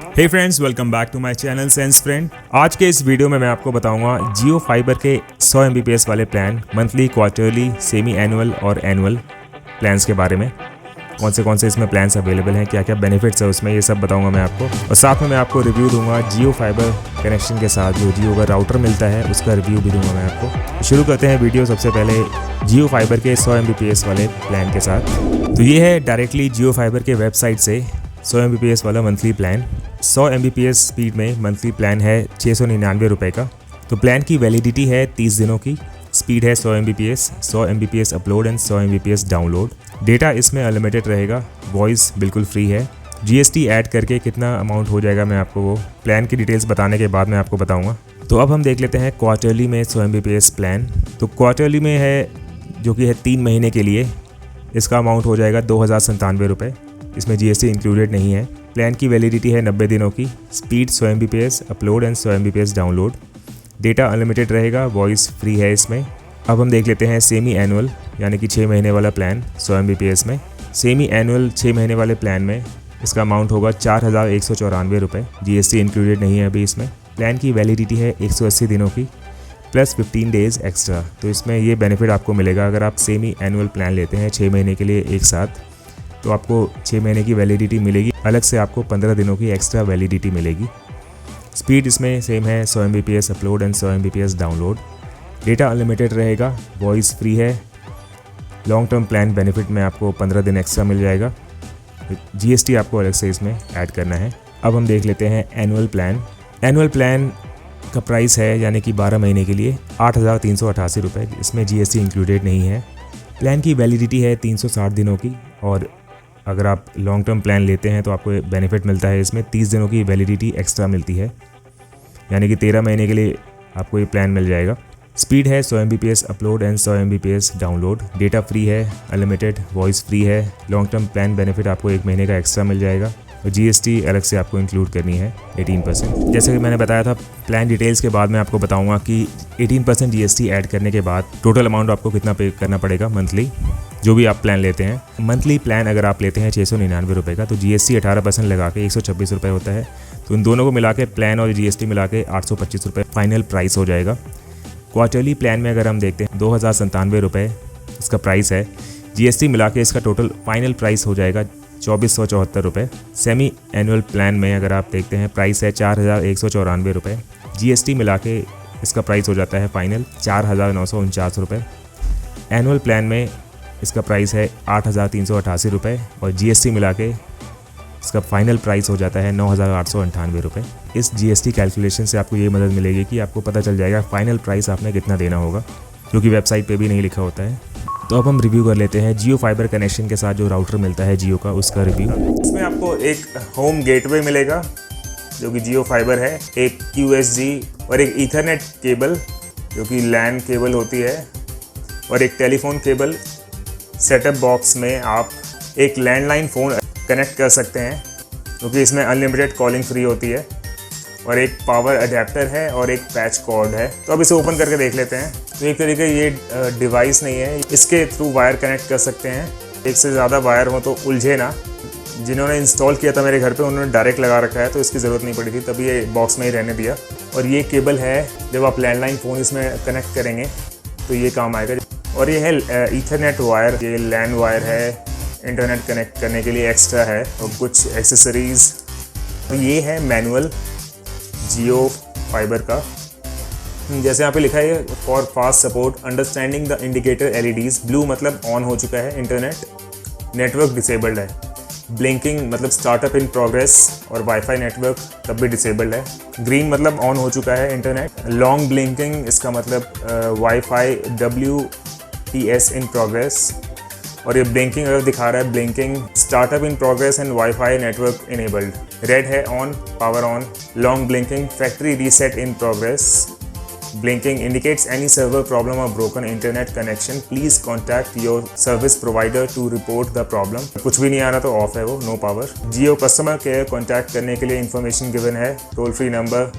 Hey friends, welcome back to my channel sense friend. आज के इस वीडियो में मैं आपको बताऊंगा जियो फाइबर के 100 Mbps वाले plan, monthly, quarterly, semi annual और एनुअल प्लान्स के बारे में। कौन से इसमें प्लान्स अवेलेबल हैं, क्या क्या बेनिफिट्स है उसमें, ये सब बताऊंगा मैं आपको। और साथ में मैं आपको रिव्यू दूंगा जियो फाइबर कनेक्शन के साथ जो जियो का राउटर मिलता है उसका रिव्यू भी दूंगा मैं आपको। शुरू करते हैं वीडियो सबसे पहले जियो फाइबर के 100 Mbps वाले प्लान के साथ। तो ये है डायरेक्टली जियो फाइबर के वेबसाइट से 100 Mbps वाला मंथली प्लान। 100 Mbps स्पीड में मंथली प्लान है 699 रुपये का। तो प्लान की वैलिडिटी है 30 दिनों की। स्पीड है 100 Mbps upload and 100 Mbps download. Data इसमें अनलिमिटेड रहेगा, वॉइस बिल्कुल फ्री है। GST ऐड करके कितना अमाउंट हो जाएगा मैं आपको वो प्लान की डिटेल्स बताने के बाद मैं आपको बताऊंगा। तो अब हम देख लेते हैं क्वार्टरली में 100 Mbps प्लान। तो क्वार्टरली में है जो कि है 3 महीने के लिए, इसका अमाउंट हो जाएगा 2097 रुपये। इसमें GST इंक्लूडेड नहीं है। प्लान की वैलिडिटी है 90 दिनों की। Speed 100 Mbps upload and 100 Mbps download. Data unlimited रहेगा, वॉइस फ्री है इसमें। अब हम देख लेते हैं सेमी एनुअल यानी कि 6 महीने वाला प्लान 100 Mbps में। सेमी एनुअल 6 महीने वाले प्लान में इसका अमाउंट होगा 4194 रुपये। GST इंक्लूडेड नहीं है अभी इसमें। प्लान की वैलिडिटी है 180 दिनों की प्लस 15 डेज़ एक्स्ट्रा। तो इसमें ये बेनिफिट आपको मिलेगा अगर आप सेमी एनुअल प्लान लेते हैं 6 महीने के लिए एक साथ, तो आपको 6 महीने की वैलिडिटी मिलेगी। अलग से आपको 15 दिनों की एक्स्ट्रा वैलिडिटी मिलेगी। स्पीड इसमें सेम है 100 Mbps upload and 100 Mbps download. Data unlimited रहेगा, वॉइस फ्री है। लॉन्ग टर्म प्लान बेनिफिट में आपको 15 दिन एक्स्ट्रा मिल जाएगा। GST आपको अलग से इसमें ऐड करना है। अब हम देख लेते हैं एनुअल प्लान। एनुअल प्लान का प्राइस है यानी कि 12 महीने के लिए 8388 रुपये। इसमें GST इंक्लूडेड नहीं है। प्लान की वैलिडिटी है 360 दिनों की। और अगर आप लॉन्ग टर्म प्लान लेते हैं तो आपको बेनिफिट मिलता है इसमें 30 दिनों की वैलिडिटी एक्स्ट्रा मिलती है, यानी कि 13 महीने के लिए आपको ये प्लान मिल जाएगा। स्पीड है 100 Mbps upload and 100 Mbps download. Data free है, अनलिमिटेड, वॉइस फ्री है। लॉन्ग टर्म प्लान बेनिफिट आपको 1 महीने का एक्स्ट्रा मिल जाएगा और GST अलग से आपको इंक्लूड करनी है 18%। जैसे कि मैंने बताया था, प्लान डिटेल्स के बाद मैं आपको बताऊंगा कि 18% GST ऐड करने के बाद टोटल अमाउंट आपको कितना पे करना पड़ेगा मंथली, जो भी आप प्लान लेते हैं। मंथली प्लान अगर आप लेते हैं 699 रुपये का, तो GST 18% लगा के 126 रुपये होता है। तो इन दोनों को मिला के प्लान और GST मिला के 825 रुपये फाइनल प्राइस हो जाएगा। क्वार्टरली प्लान में अगर हम देखते हैं 2097 रुपये इसका प्राइस है। GST मिला के इसका टोटल फाइनल प्राइस हो जाएगा 2474 रुपये। सेमी एनुअल प्लान में अगर आप देखते हैं प्राइस है 4194 रुपये। GST मिला के इसका प्राइस हो जाता है फाइनल 4949 रुपये। एनुअल प्लान में इसका प्राइस है 8388 रुपये और GST मिला के इसका फाइनल प्राइस हो जाता है 9898 रुपये। इस GST कैलकुलेशन से आपको ये मदद मिलेगी कि आपको पता चल जाएगा फाइनल प्राइस आपने कितना देना होगा, जो कि वेबसाइट पे भी नहीं लिखा होता है। तो अब हम रिव्यू कर लेते हैं जियो फाइबर कनेक्शन के साथ जो राउटर मिलता है जियो का, उसका रिव्यू। इसमें आपको एक होम गेटवे मिलेगा जो कि जियो फाइबर है, एक QSG और एक ईथरनेट केबल जो कि लैन केबल होती है, और एक टेलीफोन केबल। सेटअप बॉक्स में आप एक लैंडलाइन फ़ोन कनेक्ट कर सकते हैं क्योंकि इसमें अनलिमिटेड कॉलिंग फ्री होती है, और एक पावर अडेप्टर है और एक पैच कॉर्ड है। तो अब इसे ओपन करके देख लेते हैं। तो एक तरीके ये डिवाइस नहीं है, इसके थ्रू वायर कनेक्ट कर सकते हैं। एक से ज़्यादा वायर हो तो उलझे ना। जिन्होंने इंस्टॉल किया था मेरे घर पे उन्होंने डायरेक्ट लगा रखा है, तो इसकी ज़रूरत नहीं पड़ी थी, तभी ये बॉक्स में ही रहने दिया। और ये केबल है, जब आप लैंडलाइन फ़ोन इसमें कनेक्ट करेंगे तो ये काम आएगा। और ये है ईथरनेट वायर, ये लैन वायर है, इंटरनेट कनेक्ट करने के लिए एक्स्ट्रा है, और कुछ एक्सेसरीज़। तो ये है मैनुअल जियो फाइबर का। जैसे यहाँ पे लिखा है for fast support understanding the indicator LEDs। Blue मतलब ऑन हो चुका है इंटरनेट, नेटवर्क डिसेबल्ड है। ब्लिंकिंग मतलब स्टार्टअप इन प्रोग्रेस, और वाईफाई नेटवर्क तब भी डिसेबल्ड है। ग्रीन मतलब ऑन हो चुका है इंटरनेट। लॉन्ग ब्लिंकिंग इसका मतलब वाईफाई WPS इन प्रोग्रेस, और ये ब्लिंकिंग अगर दिखा रहा है blinking startup in progress and WiFi network enabled. Red है on, power on. Long blinking factory reset in progress. Blinking indicates any server problem or broken internet connection. Please contact your service provider to report the problem. कुछ भी नहीं आ रहा तो of है वो, no power. जियो customer care contact करने के लिए इन्फॉर्मेशन गिवन है, toll free number,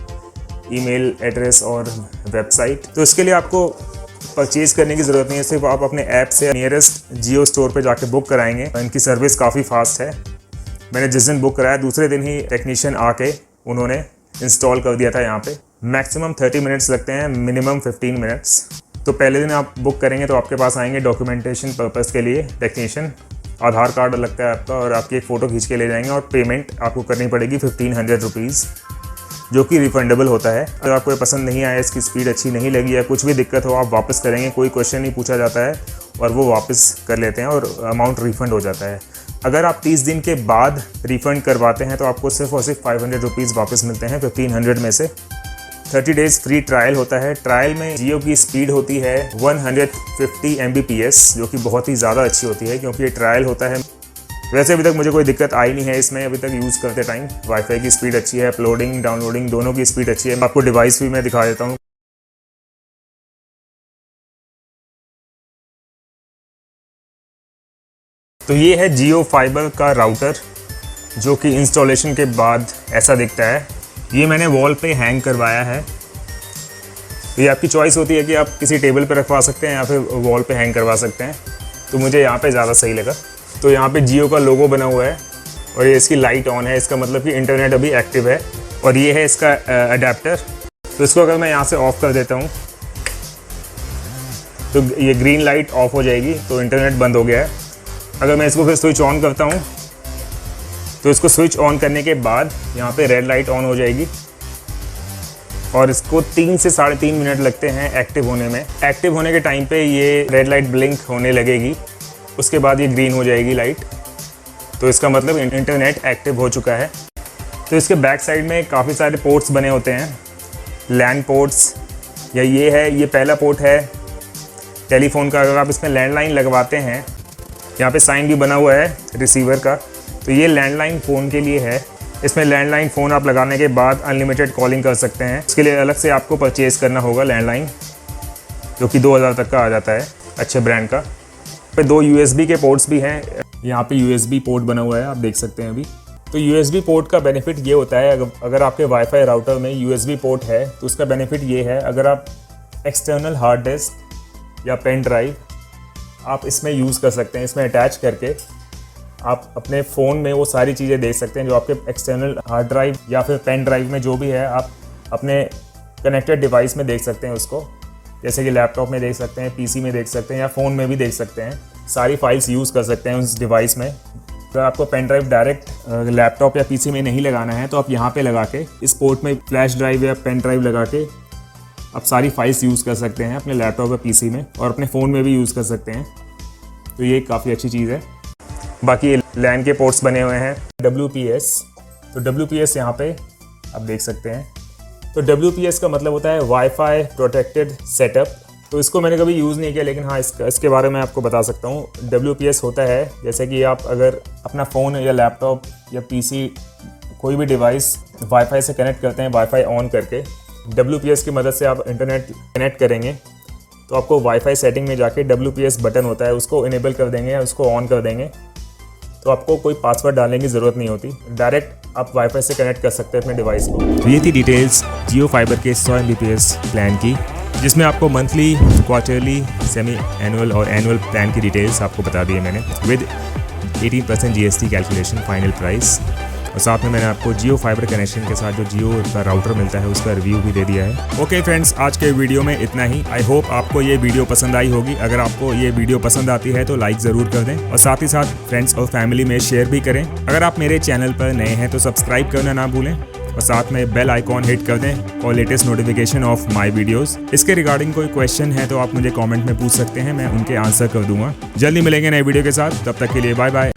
email address और वेबसाइट। तो इसके लिए आपको परचेज करने की ज़रूरत नहीं है, सिर्फ आप अपने ऐप से नियरेस्ट जियो स्टोर पे जाके बुक कराएंगे। इनकी सर्विस काफ़ी फास्ट है। मैंने जिस दिन बुक कराया दूसरे दिन ही टेक्नीशियन आके उन्होंने इंस्टॉल कर दिया था। यहाँ पे मैक्सिमम 30 मिनट्स लगते हैं, मिनिमम 15 मिनट्स। तो पहले दिन आप बुक करेंगे तो आपके पास आएंगे डॉक्यूमेंटेशन पर्पज़ के लिए टेक्नीशियन, आधार कार्ड लगता है आपका और आपकी एक फ़ोटो खींच के ले जाएंगे और पेमेंट आपको करनी पड़ेगी 1500 रुपीज़, जो कि रिफंडेबल होता है। अगर आपको ये पसंद नहीं आया, इसकी स्पीड अच्छी नहीं लगी या कुछ भी दिक्कत हो, आप वापस करेंगे, कोई क्वेश्चन नहीं पूछा जाता है और वो वापस कर लेते हैं और अमाउंट रिफ़ंड हो जाता है। अगर आप 30 दिन के बाद रिफ़ंड करवाते हैं तो आपको सिर्फ और सिर्फ 500 रुपीज़ वापस मिलते हैं 1500 में से। 30 डेज़ फ्री ट्रायल होता है। ट्रायल में जियो की स्पीड होती है 150 Mbps, जो कि बहुत ही ज़्यादा अच्छी होती है क्योंकि ये ट्रायल होता है। वैसे अभी तक मुझे कोई दिक्कत आई नहीं है इसमें, अभी तक यूज़ करते टाइम। वाईफाई की स्पीड अच्छी है, अपलोडिंग डाउनलोडिंग दोनों की स्पीड अच्छी है। आपको डिवाइस भी मैं दिखा देता हूँ। तो ये है जियो फाइबर का राउटर, जो कि इंस्टॉलेशन के बाद ऐसा दिखता है। ये मैंने वॉल पे हैंग करवाया है। तो ये आपकी चॉइस होती है कि आप किसी टेबल पे रखवा सकते हैं या फिर वॉल पे हैंग करवा सकते हैं। तो मुझे यहाँ पे ज़्यादा सही लगा। तो यहाँ पे जियो का लोगो बना हुआ है और ये इसकी लाइट ऑन है, इसका मतलब कि इंटरनेट अभी एक्टिव है। और ये है इसका अडेप्टर। तो इसको अगर मैं यहाँ से ऑफ़ कर देता हूँ तो ये ग्रीन लाइट ऑफ हो जाएगी, तो इंटरनेट बंद हो गया है। अगर मैं इसको फिर स्विच ऑन करता हूँ तो इसको स्विच ऑन करने के बाद यहाँ पे रेड लाइट ऑन हो जाएगी और इसको 3 से 3.5 मिनट लगते हैं एक्टिव होने में। एक्टिव होने के टाइम पे ये रेड लाइट ब्लिंक होने लगेगी, उसके बाद ये ग्रीन हो जाएगी लाइट। तो इसका मतलब इंटरनेट एक्टिव हो चुका है। तो इसके बैक साइड में काफ़ी सारे पोर्ट्स बने होते हैं, लैन पोर्ट्स, या ये है, ये पहला पोर्ट है टेलीफोन का। अगर आप इसमें लैंडलाइन लगवाते हैं, यहाँ पे साइन भी बना हुआ है रिसीवर का, तो ये लैंडलाइन फ़ोन के लिए है। इसमें लैंडलाइन फ़ोन आप लगाने के बाद अनलिमिटेड कॉलिंग कर सकते हैं। इसके लिए अलग से आपको परचेज़ करना होगा लैंडलाइन, जो कि 2000 तक का आ जाता है, अच्छे ब्रांड का। पे 2 USB के पोर्ट्स भी हैं। यहाँ पे USB पोर्ट बना हुआ है, आप देख सकते हैं अभी। तो USB पोर्ट का बेनिफिट ये होता है, अगर आपके वाईफाई राउटर में USB पोर्ट है तो उसका बेनिफिट ये है, अगर आप एक्सटर्नल हार्ड डिस्क या पेन ड्राइव आप इसमें यूज़ कर सकते हैं। इसमें अटैच करके आप अपने फ़ोन में वो सारी चीज़ें देख सकते हैं जो आपके एक्सटर्नल हार्ड ड्राइव या फिर पेन ड्राइव में जो भी है, आप अपने कनेक्टेड डिवाइस में देख सकते हैं उसको। जैसे कि लैपटॉप में देख सकते हैं, PC में देख सकते हैं या फ़ोन में भी देख सकते हैं। सारी फाइल्स यूज़ कर सकते हैं उस डिवाइस में। अगर आपको पेन ड्राइव डायरेक्ट लैपटॉप या PC में नहीं लगाना है तो आप यहाँ पे लगा के, इस पोर्ट में फ्लैश ड्राइव या पेन ड्राइव लगा के आप सारी फाइल्स यूज़ कर सकते हैं अपने लैपटॉप या PC में, और अपने फ़ोन में भी यूज़ कर सकते हैं। तो ये काफ़ी अच्छी चीज़ है। बाकी लैन के पोर्ट्स बने हुए हैं, WPS। तो WPS यहाँ पे आप देख सकते हैं। तो WPS का मतलब होता है वाईफाई प्रोटेक्टेड सेटअप। तो इसको मैंने कभी यूज़ नहीं किया, लेकिन हाँ इसके बारे में आपको बता सकता हूँ। WPS होता है जैसे कि आप अगर अपना फ़ोन या लैपटॉप या PC कोई भी डिवाइस वाईफाई से कनेक्ट करते हैं, वाईफाई ऑन करके WPS की मदद से आप इंटरनेट कनेक्ट करेंगे, तो आपको वाईफाई सेटिंग में जाके WPS बटन होता है, उसको इनेबल कर देंगे, उसको ऑन कर देंगे, तो आपको कोई पासवर्ड डालने की ज़रूरत नहीं होती। डायरेक्ट आप वाईफाई से कनेक्ट कर सकते हैं अपने डिवाइस को। तो ये थी डिटेल्स जियो फाइबर के 100 Mbps प्लान की, जिसमें आपको मंथली, क्वार्टरली, सेमी एनुअल और एनुअल प्लान की डिटेल्स आपको बता दी है मैंने, with 18% GST calculation final price. और साथ में मैंने आपको जियो फाइबर कनेक्शन के साथ जो जियो का राउटर मिलता है उसका रिव्यू भी दे दिया है। ओके फ्रेंड्स, आज के वीडियो में इतना ही। आई होप आपको ये वीडियो पसंद आई होगी। अगर आपको ये वीडियो पसंद आती है तो लाइक ज़रूर कर दें और साथ ही साथ फ्रेंड्स और फैमिली में शेयर भी करें। अगर आप मेरे चैनल पर नए हैं तो सब्सक्राइब करना ना भूलें और साथ में बेल आइकॉन हिट कर दें और latest notification of my videos. इसके रिगार्डिंग कोई क्वेश्चन है तो आप मुझे कमेंट में पूछ सकते हैं, मैं उनके आंसर कर दूंगा। जल्दी मिलेंगे नए वीडियो के साथ, तब तक के लिए बाय बाय।